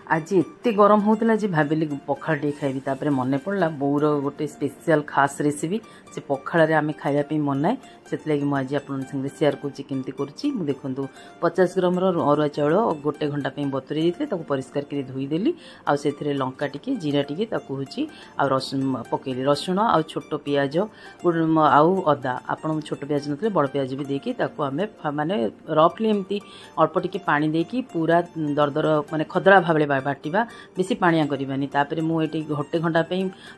आज एते गरम होता जे भाविली पखाड़ टे खाइबी तापर मन पड़ा बोर गोटे स्पेशल खास रेसिपी से पखाड़ आम खावाई मनाए से मुझे आपन संगे शेयर कर देखूँ 50 ग्राम अरुआ चाउल गोटे घंटा बतुरे जाते परिष्कार कर धोईदेली आउ लंका टिके जीरा टिके हूँ रसुण पकेली रसुण आ छोट पियाज आउ अदा आपन छोट पियाज नथिले बड़ पियाज भी देकी आम माने रफली एमती अल्प टिके पानी देकी पूरा दरदर माने खदड़ा भाव बाटिबा बेसी पानिया करबानी तापर मु एटी घंटे घंटा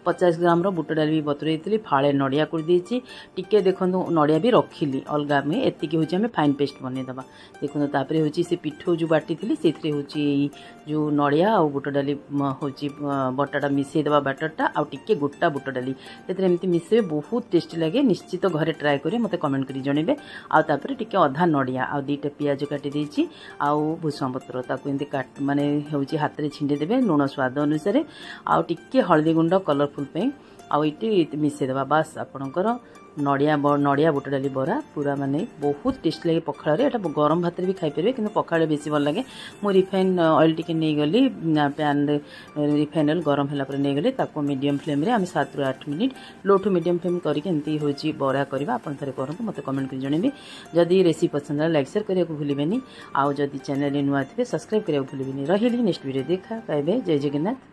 50 ग्राम बुट डाल भी बतुरे देली फाळे नड़िया कर देछि टिके देखंतु नड़िया भी रखिली अलगा में एतिकी होछि हमें फाइन पेस्ट बने दबा देखंतु तापर होछि से पिठो जो बाटी थिली सेथरे होछि जो नड़िया आ बुट डाली होछि बटाटा मिसई दबा बैटरटा आ टिके गोटा बुट डाली एतरे एमती मिसई बहुत टेस्टी लगे निश्चित घरे ट्राई करी मते कमेंट करी जणेबे आ तापर टिके आधा नड़िया आ दीटा पियाज काटी देछि आ भुसम पत्र ताकू एमती काट माने होछि हाथ रे छिंडे देबे लुण स्वाद अनुसार आ टिके हल्दी गुंड कलरफुल पे आउ इटी मिसई देबा बस आपणकर नड़िया बुट डाली बरा पूरा माने बहुत टेस्ट लगे पखाड़ रे एटा गरम भात भी खाई परिबे किंतु पखाड़ बेसी भल लगे मु रिफाइन ऑयल टिके नै गली पैन रिफाइन ऑयल गरम होला पर नै गली ताको मीडियम फ्लेम रे हम 7 ରୁ 8 minute low to medium flame करके एंती होची बरा करबा अपन थरे करंतु मते कमेंट कर जणेबे जदी रेसिपी पसंद लाइक शेयर करिया को भूलिबेनी आउ जदी चैनल रे नुआ थिबे सब्सक्राइब करिया को भूलिबेनी रहिली नेक्स्ट वीडियो देखा पाइबे जय जगन्नाथ।